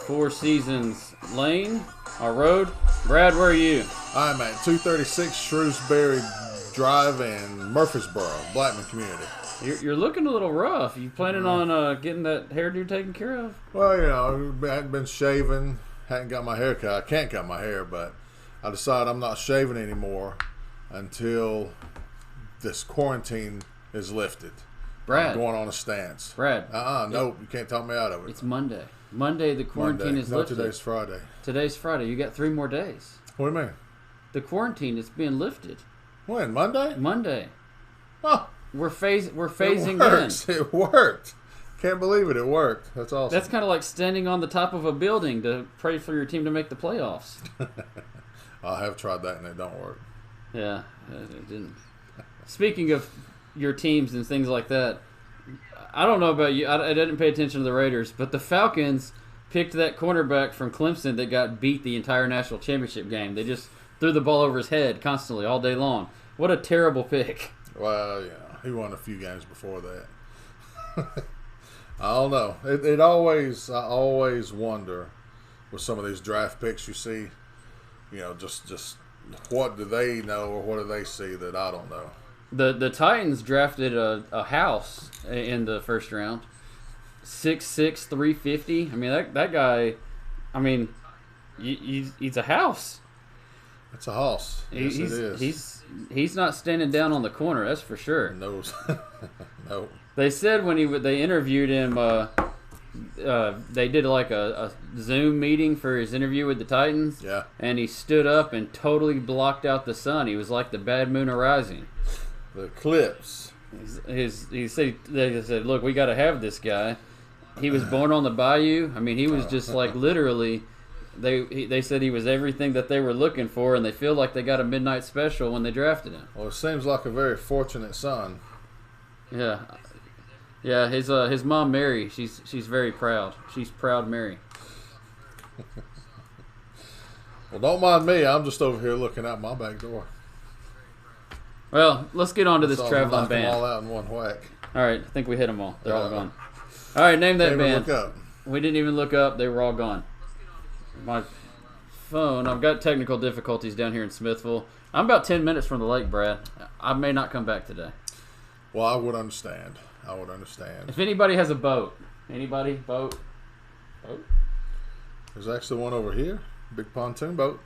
Four Seasons Lane, our road. Brad, where are you? I'm at 236 Shrewsbury Drive in Murfreesboro, Blackman community. You're looking a little rough. You planning on getting that hairdo taken care of? Well, I hadn't been shaving, hadn't got my hair cut. I can't cut my hair, but I decided I'm not shaving anymore until this quarantine is lifted. Brad. I'm going on a stance. Brad. Nope, you can't talk me out of it. It's Monday. Monday, the quarantine is lifted. No, today's Friday. Today's Friday. You got 3 more days. What do you mean? The quarantine is being lifted. When? Monday? Monday. Oh, We're phasing in. It worked. Can't believe it. It worked. That's awesome. That's kind of like standing on the top of a building to pray for your team to make the playoffs. I have tried that and it don't work. Yeah, it didn't. Speaking of your teams and things like that, I don't know about you. I didn't pay attention to the Raiders, but the Falcons picked that cornerback from Clemson that got beat the entire national championship game. They just threw the ball over his head constantly all day long. What a terrible pick. Well, he won a few games before that. I don't know. I always wonder with some of these draft picks you see, just what do they know or what do they see that I don't know? The Titans drafted a house in the first round. 6'6", 350. I mean, that guy, he's a house. It's a house. Yes, it is. He's not standing down on the corner, that's for sure. No. No. They said when they interviewed him, they did like a Zoom meeting for his interview with the Titans. Yeah. And he stood up and totally blocked out the sun. He was like the bad moon arising. The eclipse. They said, look, we got to have this guy. He was born on the bayou. I mean, he was just like literally. They said he was everything that they were looking for, and they feel like they got a midnight special when they drafted him. Well, it seems like a very fortunate son. Yeah. His mom Mary, she's very proud. She's proud Mary. Well, don't mind me. I'm just over here looking out my back door. Well, let's get on to this traveling band. Knock them all out in one whack. All right, I think we hit them all. They're all gone. All right, name that band. Look up. We didn't even look up. They were all gone. My phone, I've got technical difficulties down here in Smithville. I'm about 10 minutes from the lake, Brad. I may not come back today. Well, I would understand. If anybody has a boat. Anybody? Boat? There's actually one over here. Big pontoon boat.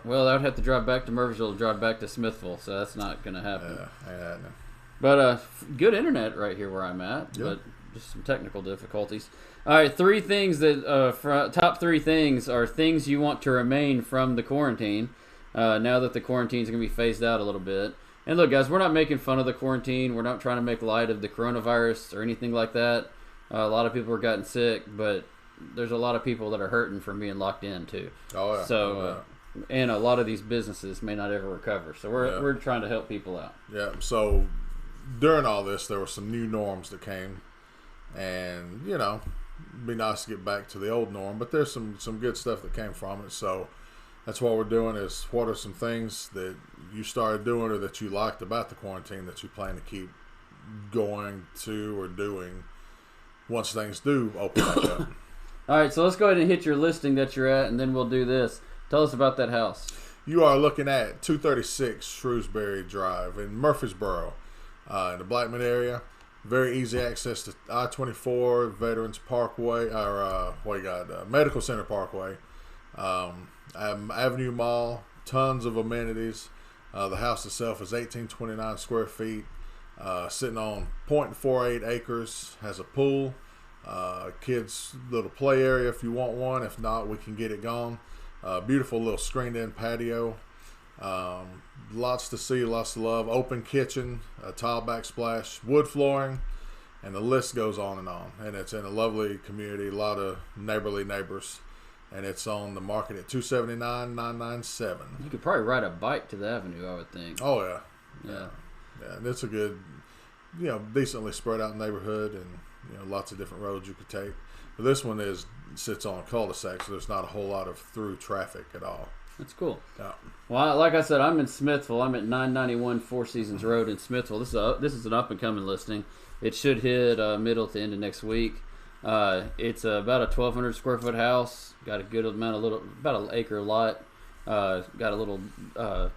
Well, I would have to drive back to Murfreesboro to drive back to Smithville, so that's not going to happen. Yeah, ain't happening. But good internet right here where I'm at, Yep. but just some technical difficulties. All right, 3 things that top 3 things are things you want to remain from the quarantine. Now that the quarantine is going to be phased out a little bit. And look, guys, we're not making fun of the quarantine. We're not trying to make light of the coronavirus or anything like that. A lot of people are gotten sick, but there's a lot of people that are hurting from being locked in too. Oh yeah. So, and a lot of these businesses may not ever recover. So we're trying to help people out. Yeah. So during all this, there were some new norms that came, and it'd be nice to get back to the old norm. But there's some good stuff that came from it. So that's what we're doing. Is what are some things that you started doing or that you liked about the quarantine that you plan to keep going to or doing once things do open back up? All right, so let's go ahead and hit your listing that you're at, and then we'll do this. Tell us about that house. You are looking at 236 Shrewsbury Drive in Murfreesboro, in the Blackman area. Very easy access to I-24, Veterans Parkway, or Medical Center Parkway, Avenue Mall, tons of amenities. The house itself is 1829 square feet, sitting on 0.48 acres, has a pool. Kids little play area if you want one. If not, we can get it gone. Beautiful little screened in patio. Lots to see, lots to love. Open kitchen, a tile backsplash, wood flooring, and the list goes on. And it's in a lovely community, a lot of neighborly neighbors. And it's on the market at $279,997. You could probably ride a bike to the avenue, I would think. Oh yeah. Yeah. And it's a good, decently spread out neighborhood, and lots of different roads you could take. But this one sits on a cul-de-sac, so there's not a whole lot of through traffic at all. That's cool. Yeah. Well, like I said, I'm in Smithville. I'm at 991 Four Seasons Road in Smithville. This is an up and coming listing. It should hit middle to end of next week. It's about a 1,200 square foot house. Got a good amount of about an acre lot. Got a little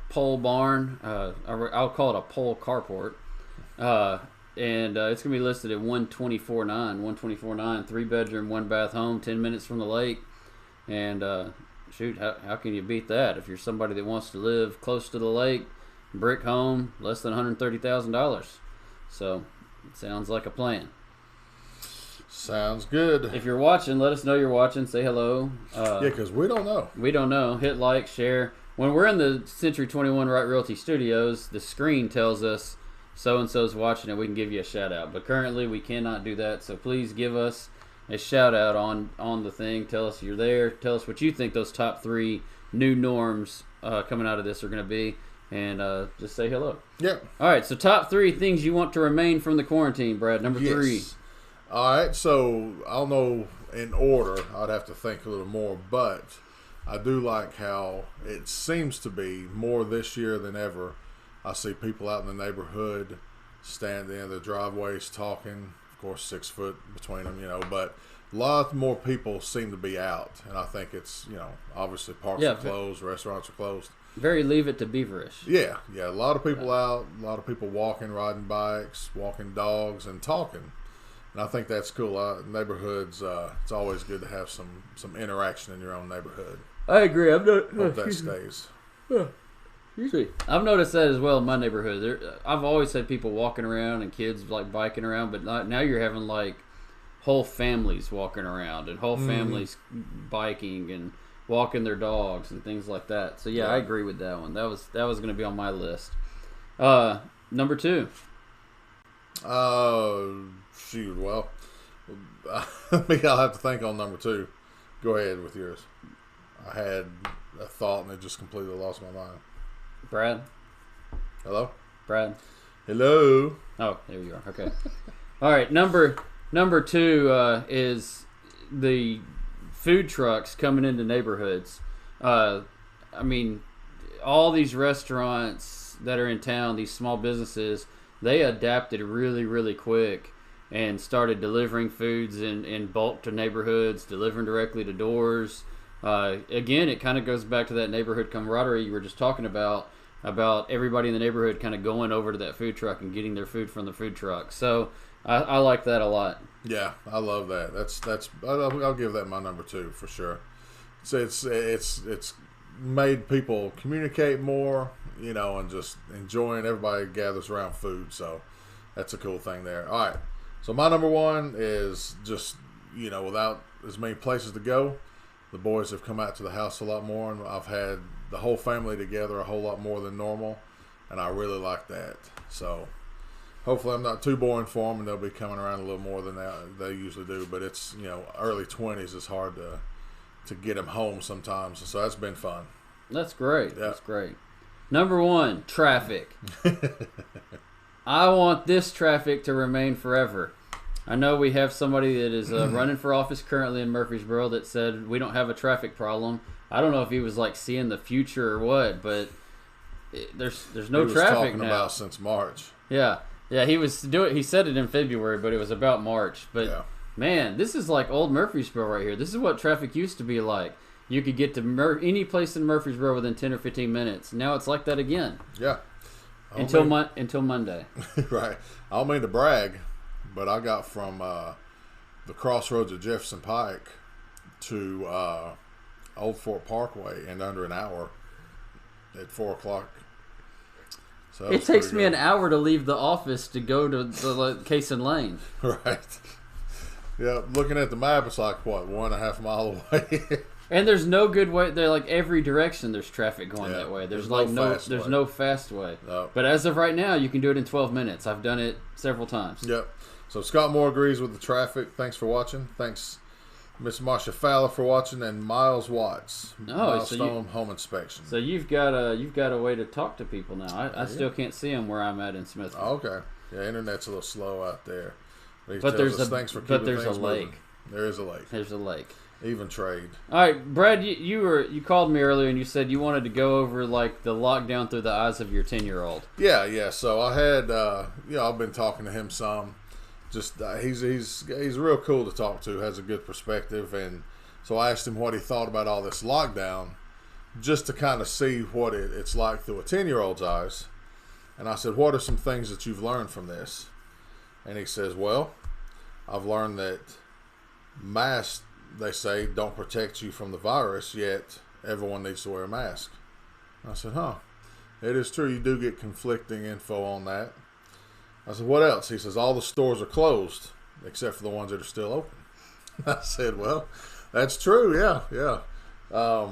pole barn. I'll call it a pole carport. And it's gonna be listed at 124.9, 3 bedroom, 1 bath home, 10 minutes from the lake. And shoot, how can you beat that? If you're somebody that wants to live close to the lake, brick home, less than $130,000. So it sounds like a plan. Sounds good. If you're watching, let us know you're watching. Say hello. Yeah, because we don't know. We don't know. Hit like, share. When we're in the Century 21 Right Realty Studios, the screen tells us so-and-so's watching and we can give you a shout-out. But currently, we cannot do that. So please give us a shout-out on the thing. Tell us you're there. Tell us what you think those top 3 new norms coming out of this are going to be. And just say hello. Yeah. All right, so top 3 things you want to remain from the quarantine, Brad. Number 3. All right, so I don't know in order. I'd have to think a little more, but I do like how it seems to be more this year than ever. I see people out in the neighborhood standing in the driveways talking. Of course, 6 foot between them, but a lot more people seem to be out, and I think it's obviously parks are closed, restaurants are closed. Very Leave It to Beaverish. Yeah, a lot of people out, a lot of people walking, riding bikes, walking dogs, and talking. And I think that's cool. Neighborhoods, it's always good to have some interaction in your own neighborhood. I agree. Hope that stays. I've noticed that as well in my neighborhood. I've always had people walking around and kids like biking around, but now you're having like whole families walking around and whole families biking and walking their dogs and things like that. So yeah, I agree with that one. That was going to be on my list. Number 2. Shoot, well, I'll have to think on number 2. Go ahead with yours. I had a thought and it just completely lost my mind. Brad? Hello? Brad? Hello? Oh, there you are. Okay. All right, number 2 is the food trucks coming into neighborhoods. I mean, all these restaurants that are in town, these small businesses, they adapted really, really quick and started delivering foods in bulk to neighborhoods, delivering directly to doors. Again, it kind of goes back to that neighborhood camaraderie you were just talking about everybody in the neighborhood kind of going over to that food truck and getting their food from the food truck. So I like that a lot. Yeah, I love that. I'll give that my number 2 for sure. So it's made people communicate more, and just enjoying. Everybody gathers around food, so that's a cool thing there. All right, so my number 1 is just without as many places to go, the boys have come out to the house a lot more, and I've had the whole family together a whole lot more than normal, and I really like that. So hopefully I'm not too boring for them, and they'll be coming around a little more than they usually do. But it's early 20s. It's hard to get them home sometimes, so that's been fun. That's great. Yeah. That's great. Number 1, traffic. I want this traffic to remain forever. I know we have somebody that is running for office currently in Murfreesboro that said we don't have a traffic problem. I don't know if he was like seeing the future or what, but there's no traffic now. He was talking about since March. Yeah, he said it in February, but it was about March. But man, this is like old Murfreesboro right here. This is what traffic used to be like. You could get to any place in Murfreesboro within 10 or 15 minutes. Now it's like that again. Yeah. Until Monday. Right. I don't mean to brag, but I got from the crossroads of Jefferson Pike to Old Fort Parkway in under an hour at 4 o'clock. So it takes me an hour to leave the office to go to the Cason Lane. Right. Yeah, looking at the map, it's like, 1.5 mile away? And there's no good way. They're like every direction. There's traffic going that way. There's no fast way. No. But as of right now, you can do it in 12 minutes. I've done it several times. Yep. So Scott Moore agrees with the traffic. Thanks for watching. Thanks, Miss Marsha Fowler, for watching, and Miles Watts, Milestone Home Inspection. So you've got a way to talk to people now. I still can't see them where I'm at in Smithville. Oh, okay. Yeah, internet's a little slow out there. But there's a lake. There is a lake. There's a lake. Even trade. All right, Brad, you called me earlier and you said you wanted to go over like the lockdown through the eyes of your 10-year-old. Yeah. So I had I've been talking to him some, just he's real cool to talk to. Has a good perspective, and so I asked him what he thought about all this lockdown, just to kind of see what it's like through a 10-year-old's eyes. And I said, "What are some things that you've learned from this?" And he says, "Well, I've learned that masks, they say, don't protect you from the virus, yet everyone needs to wear a mask." I said, "Huh, it is true. You do get conflicting info on that." I said, "What else?" He says, "All the stores are closed except for the ones that are still open." I said, "Well, that's true. Yeah. I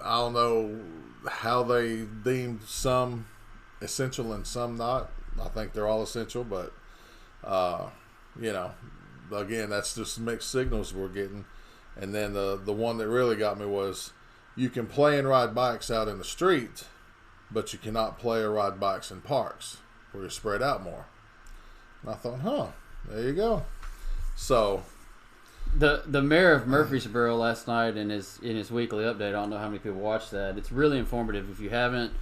don't know how they deemed some essential and some not. I think they're all essential, but again, that's just mixed signals we're getting." And then the one that really got me was, you can play and ride bikes out in the street, but you cannot play or ride bikes in parks where you're spread out more. And I thought, there you go. So the mayor of Murfreesboro last night in his weekly update, I don't know how many people watched that. It's really informative. If you haven't,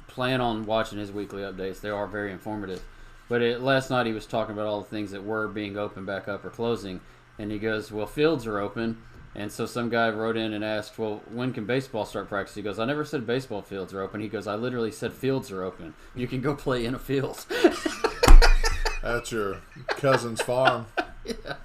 plan on watching his weekly updates. They are very informative. But last night he was talking about all the things that were being open back up or closing, and he goes, "Well, fields are open." And so some guy wrote in and asked, "Well, when can baseball start practice?" He goes, "I never said baseball fields are open." He goes, "I literally said fields are open. You can go play in a field." At your cousin's farm. Yeah.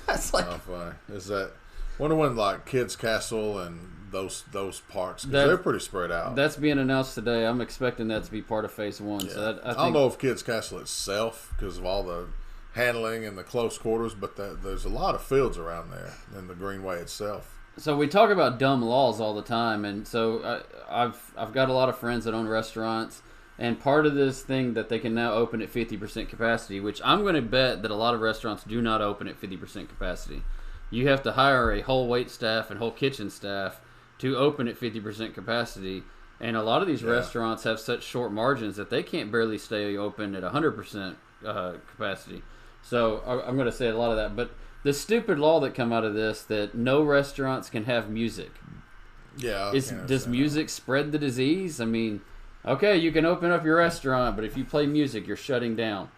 That's like, funny. Is that, wonder when like Kids Castle and those parks, because they're pretty spread out. That's being announced today. I'm expecting that to be part of phase 1. Yeah. So I don't know if Kids Castle itself, because of all the handling and the close quarters, but there's a lot of fields around there in the Greenway itself. So we talk about dumb laws all the time, and so I've got a lot of friends that own restaurants, and part of this thing that they can now open at 50% capacity, which I'm going to bet that a lot of restaurants do not open at 50% capacity. You have to hire a whole wait staff and whole kitchen staff to open at 50% capacity, and a lot of these restaurants have such short margins that they can't barely stay open at 100% capacity. So I'm going to say a lot of that. But the stupid law that come out of this, that no restaurants can have music. Yeah. Does music spread the disease? I mean, okay, you can open up your restaurant, but if you play music, you're shutting down.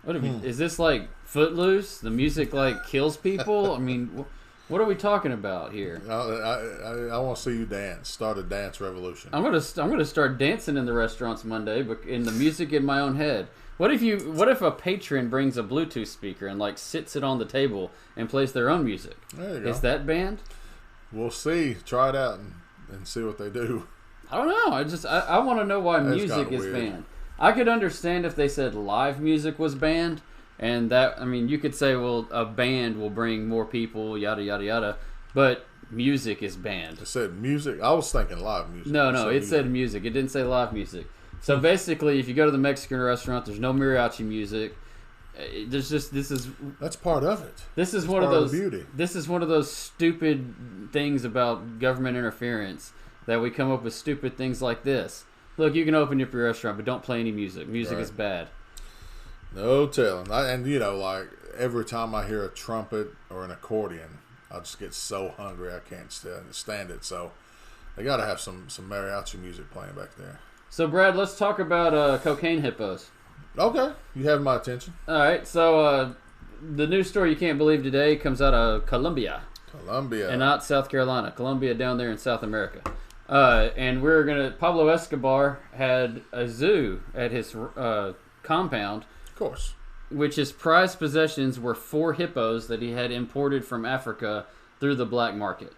Is this like Footloose? The music like kills people? I mean, what are we talking about here? I want to see you dance. Start a dance revolution. I'm gonna start dancing in the restaurants Monday, but in the music in my own head. What if a patron brings a Bluetooth speaker and like sits it on the table and plays their own music? There you go. Is that banned? We'll see. Try it out and see what they do. I don't know. I want to know why music is banned. I could understand if they said live music was banned, and that, I mean, you could say, well, a band will bring more people, yada yada yada, but music is banned. It said music. I was thinking live music. No, it said music. It didn't say live music. So basically, if you go to the Mexican restaurant, there's no mariachi music. That's part of it. This is one of those beauty. This is one of those stupid things about government interference that we come up with stupid things like this. Look, you can open up your restaurant, but don't play any music. Music is bad. No telling. And like every time I hear a trumpet or an accordion, I just get so hungry I can't stand it. So they got to have some mariachi music playing back there. So Brad, let's talk about cocaine hippos. Okay, you have my attention. All right, so the news story you can't believe today comes out of Colombia. And not South Carolina. Colombia down there in South America. And Pablo Escobar had a zoo at his compound. Of course. Which his prized possessions were 4 hippos that he had imported from Africa through the black market.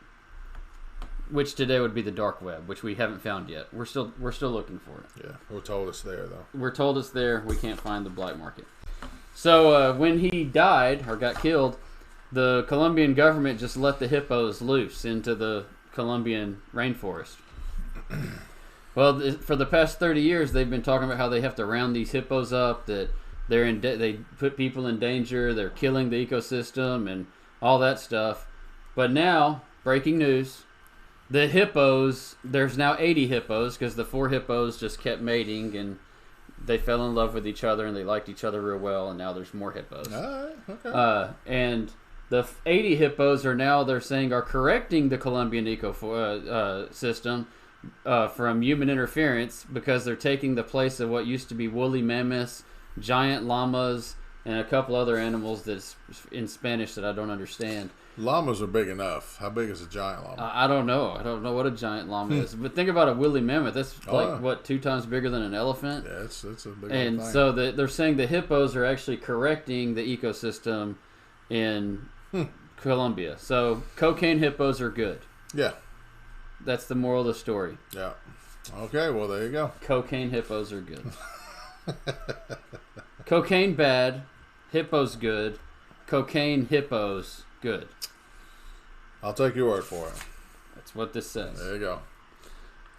Which today would be the dark web, which we haven't found yet. We're still looking for it. Yeah, we're told it's there, though. We're told it's there. We can't find the black market. So when he died or got killed, the Colombian government just let the hippos loose into the Colombian rainforest. Well, for the past 30 years, they've been talking about how they have to round these hippos up, that they put people in danger, they're killing the ecosystem, and all that stuff. But now, breaking news, the hippos, there's now 80 hippos because the 4 hippos just kept mating and they fell in love with each other and they liked each other real well, and now there's more hippos. All right, okay. And the 80 hippos they're saying are correcting the Colombian ecosystem from human interference because they're taking the place of what used to be woolly mammoths, giant llamas, and a couple other animals that's in Spanish that I don't understand. Llamas are big enough. How big is a giant llama? I don't know. I don't know what a giant llama is. But think about a woolly mammoth. That's what, 2 times bigger than an elephant? Yeah, it's a big and thing. So they're saying the hippos are actually correcting the ecosystem in Colombia. So cocaine hippos are good. Yeah. That's the moral of the story. Yeah. Okay, well, there you go. Cocaine hippos are good. Cocaine bad, hippos good. Cocaine hippos good. I'll take your word for it. That's what this says. There you go.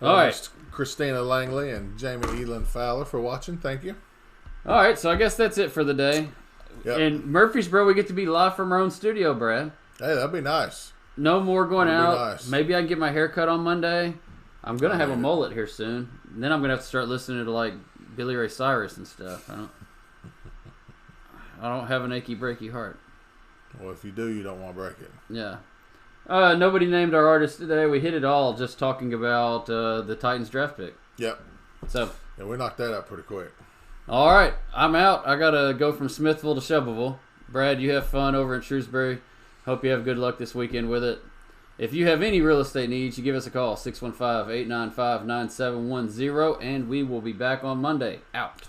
All right. Thanks, Christina Langley and Jamie Elin Fowler for watching. Thank you. All right, so I guess that's it for the day. Yep. In Murfreesboro, we get to be live from our own studio, Brad. Hey, that'd be nice. No more going That'd be out. nice. Maybe I can get my hair cut on Monday. I'm going to have a mullet here soon. And then I'm going to have to start listening to, like, Billy Ray Cyrus and stuff. I don't have an achy, breaky heart. Well, if you do, you don't want to break it. Yeah. Nobody named our artist today. We hit it all just talking about the Titans draft pick. Yep. So, Yeah, we knocked that out pretty quick. all right. I'm out. I got to go from Smithville to Shelbyville. Brad, you have fun over in Shrewsbury. Hope you have good luck this weekend with it. If you have any real estate needs, you give us a call, 615-895-9710, and we will be back on Monday. Out.